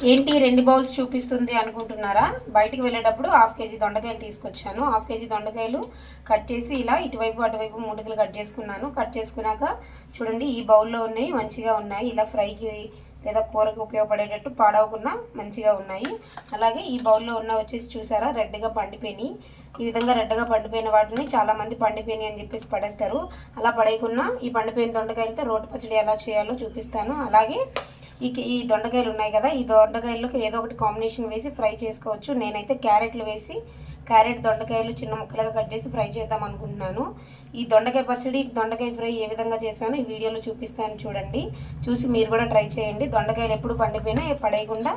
ఏంటి 2 బౌల్స్ చూపిస్తుంది అనుకుంటున్నారా? బయటికి వెళ్ళేటప్పుడు హాఫ్ కేజీ దొండకాయలు తీసుకొచ్చాను. హాఫ్ కేజీ దొండకాయలు కట్ చేసి ఇలా ఇటువైపు అటువైపు ముక్కలు కట్ చేసుకున్నాను. కట్ చేసుకున్నాక చూడండి, ఈ బౌల్లో ఉన్నాయి, మంచిగా ఉన్నాయి. ఇలా ఫ్రైకి లేదా కూరకి ఉపయోగపడేటట్టు పాడవకుండా మంచిగా ఉన్నాయి. అలాగే ఈ బౌల్లో ఉన్న వచ్చేసి చూసారా, రెడ్గా పండిపోయినాయి. ఈ విధంగా రెడ్గా పండిపోయిన వాటిని చాలామంది పండిపోయినాయి అని చెప్పేసి పడేస్తారు. అలా పడేయకుండా ఈ పండిపోయిన దొండకాయలతో రోటి పచ్చడి ఎలా చేయాలో చూపిస్తాను. అలాగే ఈ దొండకాయలు ఉన్నాయి కదా, ఈ దొండకాయల్లోకి ఏదో ఒకటి కాంబినేషన్ వేసి ఫ్రై చేసుకోవచ్చు. నేనైతే క్యారెట్లు వేసి దొండకాయలు చిన్న ముక్కలుగా కట్ చేసి ఫ్రై చేద్దాం అనుకుంటున్నాను. ఈ దొండకాయ పచ్చడి, దొండకాయ ఫ్రై ఏ విధంగా చేశానో ఈ వీడియోలో చూపిస్తాను, చూడండి. చూసి మీరు కూడా ట్రై చేయండి. దొండకాయలు ఎప్పుడు పండిపోయినా పడేయకుండా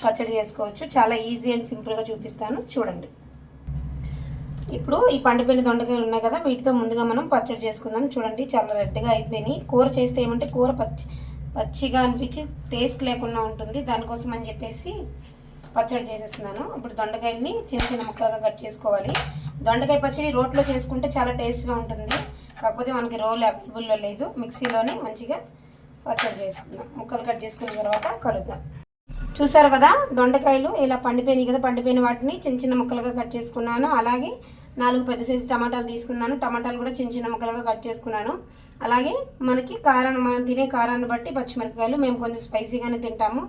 పచ్చడి చేసుకోవచ్చు. చాలా ఈజీ అండ్ సింపుల్గా చూపిస్తాను, చూడండి. ఇప్పుడు ఈ పండిపోయిన దొండకాయలు ఉన్నాయి కదా, వీటితో ముందుగా మనం పచ్చడి చేసుకుందాం. చూడండి, చాలా రెడ్గా అయిపోయినాయి. కూర చేస్తే ఏమంటే కూర పచ్చిగా అనిపించి టేస్ట్ లేకుండా ఉంటుంది. దానికోసం అని చెప్పేసి పచ్చడి చేసేస్తున్నాను. ఇప్పుడు దొండకాయల్ని చిన్న చిన్న ముక్కలుగా కట్ చేసుకోవాలి. దొండకాయ పచ్చడి రోట్లో చేసుకుంటే చాలా టేస్ట్గా ఉంటుంది. కాకపోతే మనకి రోల్ అవైలబుల్లో లేదు. మిక్సీలోనే మంచిగా పచ్చడి చేసుకుందాం. ముక్కలు కట్ చేసుకున్న తర్వాత కలుద్దాం. చూసారు కదా, దొండకాయలు ఇలా పండిపోయినాయి కదా, పండిపోయిన వాటిని చిన్న చిన్న ముక్కలుగా కట్ చేసుకున్నాను. అలాగే 4 పెద్ద సైజు టమాటాలు తీసుకున్నాను. టమాటాలు కూడా చిన్న చిన్న ముక్కలుగా కట్ చేసుకున్నాను. అలాగే మనకి మనం తినే కారాన్ని బట్టి పచ్చిమిరపకాయలు, మేము కొంచెం స్పైసీగానే తింటాము,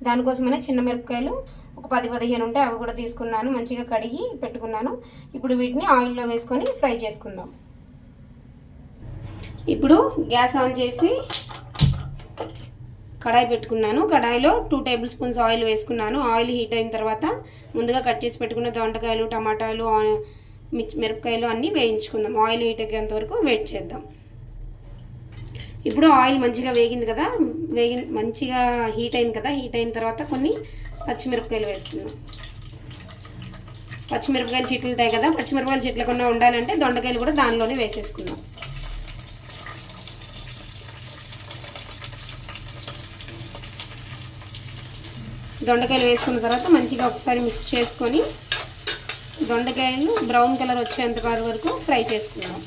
దానికోసమనే చిన్న మిరపకాయలు ఒక 10-15 ఉంటాయి, అవి కూడా తీసుకున్నాను. మంచిగా కడిగి పెట్టుకున్నాను. ఇప్పుడు వీటిని ఆయిల్లో వేసుకొని ఫ్రై చేసుకుందాం. ఇప్పుడు గ్యాస్ ఆన్ చేసి కడాయి పెట్టుకున్నాను. కడాయిలో 2 టేబుల్ స్పూన్స్ ఆయిల్ వేసుకున్నాను. ఆయిల్ హీట్ అయిన తర్వాత ముందుగా కట్ చేసి పెట్టుకున్న దొండకాయలు, టమాటాలు, మిరపకాయలు అన్నీ వేయించుకుందాం. ఆయిల్ హీట్ అయ్యేంత వరకు వెయిట్ చేద్దాం. ఇప్పుడు ఆయిల్ మంచిగా వేగింది కదా, మంచిగా హీట్ అయింది కదా, హీట్ అయిన తర్వాత కొన్ని పచ్చిమిరపకాయలు వేసుకుందాం. పచ్చిమిరపకాయలు చిట్లుతాయి కదా, పచ్చిమిరపకాయలు చిట్లకుండా ఉండాలంటే దొండకాయలు కూడా దానిలోనే వేసేసుకుందాం. దొండకాయలు వేసుకున్న తర్వాత మంచిగా ఒకసారి మిక్స్ చేసుకొని దొండకాయలు బ్రౌన్ కలర్ వచ్చేంత వరకు ఫ్రై చేసుకుందాం.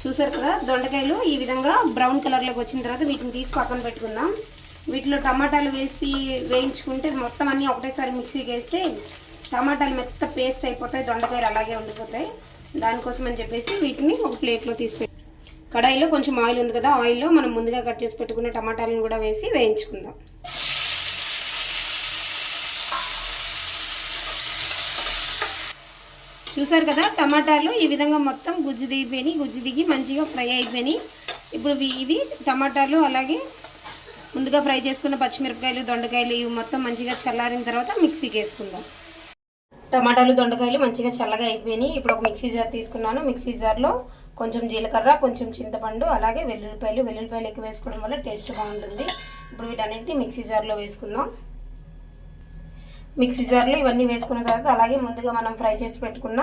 చూసారు కదా, దొండకాయలు ఈ విధంగా బ్రౌన్ కలర్లోకి వచ్చిన తర్వాత వీటిని తీసి పక్కన పెట్టుకుందాం. వీటిలో టమాటాలు వేసి వేయించుకుంటే మొత్తం అన్నీ ఒకటేసారి మిక్సీకి వేస్తే టమాటాలు మెత్త పేస్ట్ అయిపోతాయి, దొండకాయలు అలాగే ఉండిపోతాయి. దానికోసం అని చెప్పేసి వీటిని ఒక ప్లేట్లో తీసి కడాయిలో కొంచెం ఆయిల్ ఉంది కదా, ఆయిల్లో మనం ముందుగా కట్ చేసి పెట్టుకున్న టమాటాలను కూడా వేసి వేయించుకుందాం. చూసారు కదా, టమాటాలు ఈ విధంగా మొత్తం గుజ్జు దిగి మంచిగా ఫ్రై అయిపోయినాయి. ఇప్పుడు ఇవి టమాటాలు అలాగే ముందుగా ఫ్రై చేసుకున్న పచ్చిమిరపకాయలు, దొండకాయలు ఇవి మొత్తం మంచిగా చల్లారిన తర్వాత మిక్సీకి వేసుకుందాం. టమాటాలు, దొండకాయలు మంచిగా చల్లగా అయిపోయినాయి. ఇప్పుడు ఒక మిక్సీ జార్ తీసుకున్నాను. మిక్సీ జార్లో కొంచెం జీలకర్ర, కొంచెం చింతపండు, అలాగే వెల్లుల్లిపాయలు ఎక్కువ వేసుకోవడం వల్ల టేస్ట్ బాగుంటుంది. ఇప్పుడు వీటన్నిటిని మిక్సీ జార్లో వేసుకుందాం. మిక్సీ జార్లో ఇవన్నీ వేసుకున్న తర్వాత అలాగే ముందుగా మనం ఫ్రై చేసి పెట్టుకున్న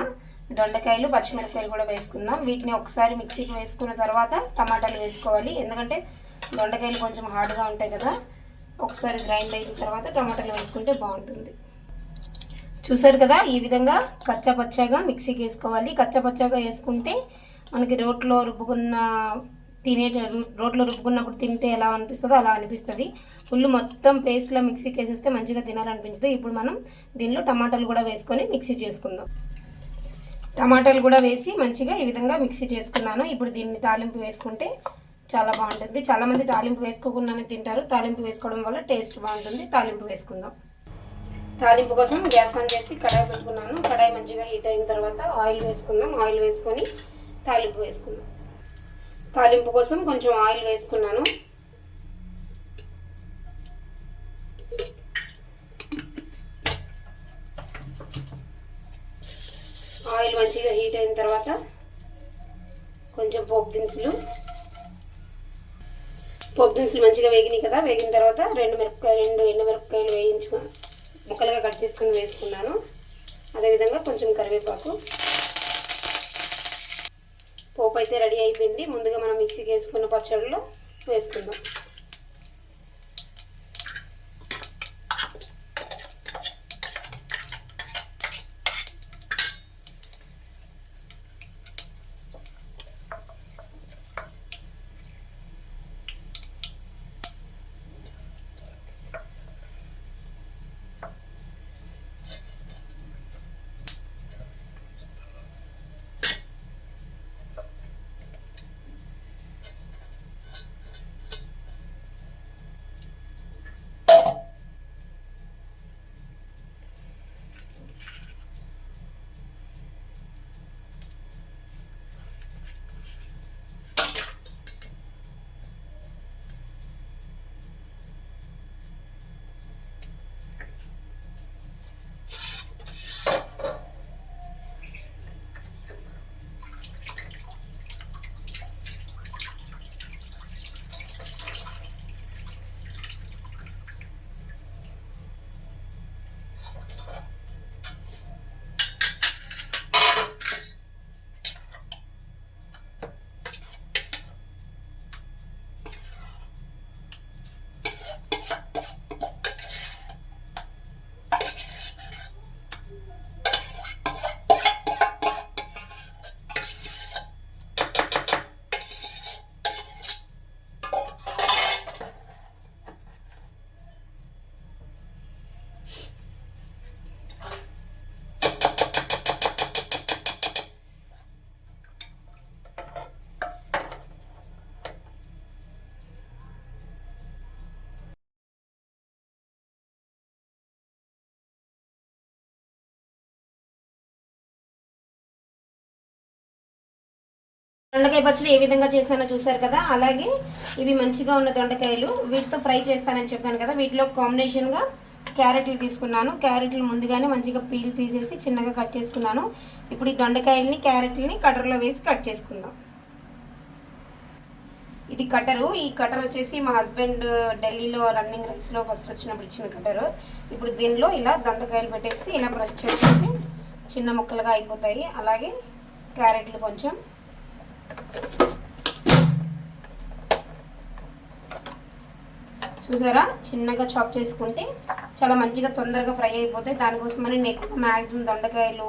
దొండకాయలు, పచ్చిమిరపకాయలు కూడా వేసుకుందాం. వీటిని ఒకసారి మిక్సీకి వేసుకున్న తర్వాత టమాటాలు వేసుకోవాలి, ఎందుకంటే దొండకాయలు కొంచెం హార్డ్గా ఉంటాయి కదా. ఒకసారి గ్రైండ్ అయిన తర్వాత టమాటాలు వేసుకుంటే బాగుంటుంది. చూసారు కదా, ఈ విధంగా కచ్చాపచ్చాగా మిక్సీకి వేసుకోవాలి. కచ్చాపచ్చాగా వేసుకుంటే మనకి రోట్లో రుబ్బుకున్నప్పుడు తింటే ఎలా అనిపిస్తుందో అలా అనిపిస్తుంది. ఫుల్ మొత్తం పేస్ట్లో మిక్సీకి వేసేస్తే మంచిగా తినాలనిపించదు. ఇప్పుడు మనం దీనిలో టమాటాలు కూడా వేసుకొని మిక్సీ చేసుకుందాం. టమాటాలు కూడా వేసి మంచిగా ఈ విధంగా మిక్సీ చేసుకున్నాను. ఇప్పుడు దీన్ని తాలింపు వేసుకుంటే చాలా బాగుంటుంది. చాలామంది తాలింపు వేసుకోకుండానే తింటారు. తాలింపు వేసుకోవడం వల్ల టేస్ట్ బాగుంటుంది. తాలింపు వేసుకుందాం. తాలింపు కోసం గ్యాస్ ఆన్ చేసి కడాయి పెట్టుకున్నాను. కడాయి మంచిగా హీట్ అయిన తర్వాత ఆయిల్ వేసుకుందాం. ఆయిల్ వేసుకొని తాలింపు వేసుకుందాం. తాలింపు కోసం కొంచెం ఆయిల్ వేసుకున్నాను. ఆయిల్ మంచిగా హీట్ అయిన తర్వాత కొంచెం పోపు దినుసులు మంచిగా వేగినాయి కదా, వేగిన తర్వాత 2 ఎండుమిరపకాయలు ముక్కలుగా కట్ చేసుకొని వేసుకున్నాను. అదేవిధంగా కొంచెం కరివేపాకు. పోపు అయితే రెడీ అయిపోయింది. ముందుగా మనం మిక్సీకి వేసుకున్న పచ్చడిలో వేసుకుందాం. దొండకాయ పచ్చడి ఏ విధంగా చేశానో చూసారు కదా. అలాగే ఇవి మంచిగా ఉన్న దొండకాయలు వీటితో ఫ్రై చేస్తానని చెప్పాను కదా. వీటిలో కాంబినేషన్గా క్యారెట్లు తీసుకున్నాను. క్యారెట్లు ముందుగానే మంచిగా పీల్ తీసేసి చిన్నగా కట్ చేసుకున్నాను. ఇప్పుడు ఈ దొండకాయలని క్యారెట్లని కటర్లో వేసి కట్ చేసుకుందాం. ఇది కటరు. ఈ కటర్ వచ్చేసి మా హస్బెండ్ ఢిల్లీలో రన్నింగ్ రైస్లో ఫస్ట్ వచ్చినప్పుడు ఇచ్చిన కటరు. ఇప్పుడు దీనిలో ఇలా దొండకాయలు పెట్టేసి ఇలా బ్రష్ చేసుకుంటే చిన్న ముక్కలుగా అయిపోతాయి. అలాగే క్యారెట్లు కొంచెం చూసారా, చిన్నగా చాప్ చేసుకుంటే చాలా మంచిగా తొందరగా ఫ్రై అయిపోతాయి. దానికోసమని నేను ఎక్కువ మ్యాక్సిమం దొండకాయలు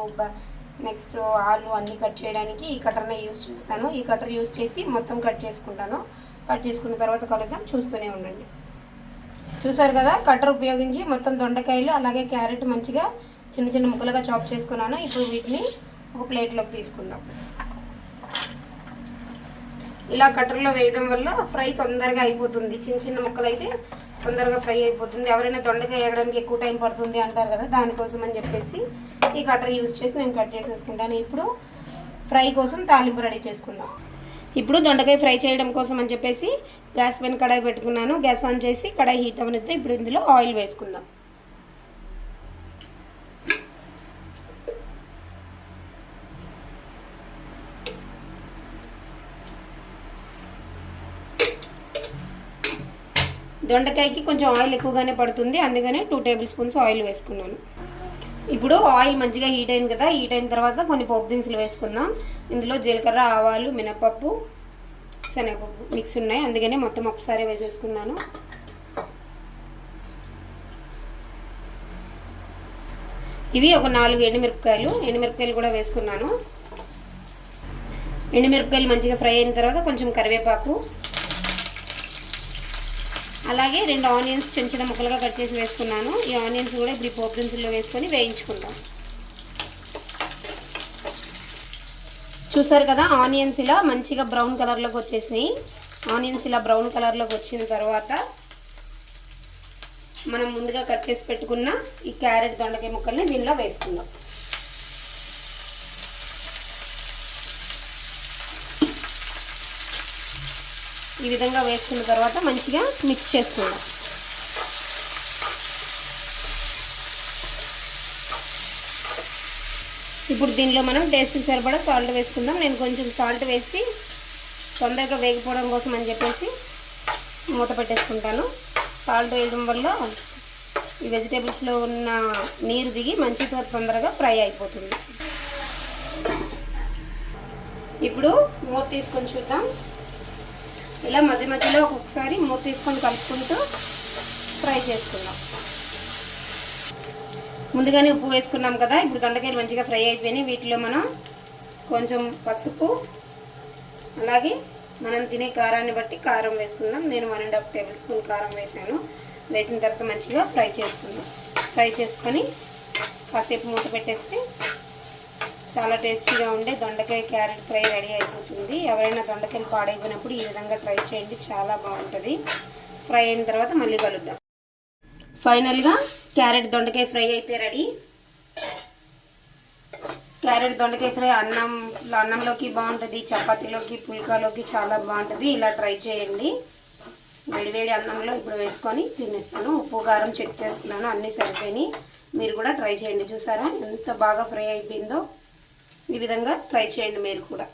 నెక్స్ట్ ఆలు అన్నీ కట్ చేయడానికి ఈ కటర్నే యూజ్ చేస్తాను. ఈ కటర్ యూజ్ చేసి మొత్తం కట్ చేసుకుంటాను. కట్ చేసుకున్న తర్వాత కలుద్దాం, చూస్తూనే ఉండండి. చూసారు కదా, కటర్ ఉపయోగించి మొత్తం దొండకాయలు అలాగే క్యారెట్ మంచిగా చిన్న చిన్న ముక్కలుగా చాప్ చేసుకున్నాను. ఇప్పుడు వీటిని ఒక ప్లేట్లోకి తీసుకుందాం. ఇలా కటర్లో వేయడం వల్ల ఫ్రై తొందరగా అయిపోతుంది. చిన్న చిన్న ముక్కలు అయితే తొందరగా ఫ్రై అయిపోతుంది. ఎవరైనా దొండకాయ వేయడానికి ఎక్కువ టైం పడుతుంది అంటారు కదా, దానికోసం అని చెప్పేసి ఈ కటర్ యూజ్ చేసి నేను కట్ చేసేసుకుంటాను. ఇప్పుడు ఫ్రై కోసం తాలింపు రెడీ చేసుకుందాం. ఇప్పుడు దొండకాయ ఫ్రై చేయడం కోసం అని చెప్పేసి గ్యాస్ పైన కడాయి పెట్టుకున్నాను. గ్యాస్ ఆన్ చేసి కడాయి హీట్ అవనిస్తే ఇప్పుడు ఇందులో ఆయిల్ వేసుకుందాం. దొండకాయకి కొంచెం ఆయిల్ ఎక్కువగానే పడుతుంది, అందుకనే 2 టేబుల్ స్పూన్స్ ఆయిల్ వేసుకున్నాను. ఇప్పుడు ఆయిల్ మంచిగా హీట్ అయింది కదా. హీట్ అయిన తర్వాత కొన్ని పోపు దినుసులు వేసుకుందాం. ఇందులో జీలకర్ర, ఆవాలు, మినపప్పు, శనగపప్పు మిక్స్ ఉన్నాయి, అందుకనే మొత్తం ఒకసారి వేసేసుకున్నాను. ఇవి ఒక 4 ఎండుమిరపకాయలు కూడా వేసుకున్నాను. ఎండుమిరపకాయలు మంచిగా ఫ్రై అయిన తర్వాత కొంచెం కరివేపాకు, అలాగే 2 ఆనియన్స్ చిన్న చిన్న ముక్కలుగా కట్ చేసి వేసుకున్నాను. ఈ ఆనియన్స్ కూడా ఇప్పుడు పోపు దినుసుల్లో వేసుకొని వేయించుకుందాం. చూసారు కదా, ఆనియన్స్ ఇలా మంచిగా బ్రౌన్ కలర్లోకి వచ్చేసినాయి. ఆనియన్స్ ఇలా బ్రౌన్ కలర్లోకి వచ్చిన తర్వాత మనం ముందుగా కట్ చేసి పెట్టుకున్న ఈ క్యారెట్ దొండకాయ ముక్కల్ని దీనిలో వేసుకుందాం. ఈ విధంగా వేసుకున్న తర్వాత మంచిగా మిక్స్ చేసుకుందాం. ఇప్పుడు దీనిలో మనం టేస్ట్కి సరిపడా సాల్ట్ వేసుకుందాం. నేను కొంచెం సాల్ట్ వేసి తొందరగా వేగిపోవడం కోసం అని చెప్పేసి మూత పెట్టేసుకుంటాను. సాల్ట్ వేయడం వల్ల ఈ వెజిటేబుల్స్లో ఉన్న నీరు దిగి మంచిగా తొందరగా ఫ్రై అయిపోతుంది. ఇప్పుడు మూత తీసుకొని చూద్దాం. ఇలా మధ్య మధ్యలో ఒక్కొక్కసారి మూత తీసుకొని కలుపుకుంటూ ఫ్రై చేసుకుందాం. ముందుగానే ఉప్పు వేసుకున్నాం కదా. ఇప్పుడు దొండకాయలు మంచిగా ఫ్రై అయిపోయినాయి. వీటిలో మనం కొంచెం పసుపు, అలాగే మనం తినే కారాన్ని బట్టి కారం వేసుకుందాం. నేను 1.5 టేబుల్ స్పూన్ కారం వేసాను. వేసిన తర్వాత మంచిగా ఫ్రై చేసుకుందాం. ఫ్రై చేసుకొని కాసేపు మూత పెట్టేస్తే చాలా టేస్టీగా ఉండే దొండకాయ క్యారెట్ ఫ్రై రెడీ అయిపోతుంది. ఎవరైనా దొండకాయలు పాడైపోయినప్పుడు ఈ విధంగా ట్రై చేయండి, చాలా బాగుంటుంది. ఫ్రై అయిన తర్వాత మళ్ళీ కలుద్దాం. ఫైనల్గా క్యారెట్ దొండకాయ ఫ్రై అయితే రెడీ. క్యారెట్ దొండకాయ ఫ్రై అన్నంలోకి బాగుంటుంది, చపాతీలోకి, పుల్కాలోకి చాలా బాగుంటుంది. ఇలా ట్రై చేయండి. వేడివేడి అన్నంలో ఇప్పుడు వేసుకొని తినేస్తాను. ఉప్పు కారం చెక్ చేసుకున్నాను, అన్నీ సరిపోయినాయి. మీరు కూడా ట్రై చేయండి. చూసారా ఎంత బాగా ఫ్రై అయిపోయిందో. ఈ విధంగా ట్రై చేయండి మీరు కూడా.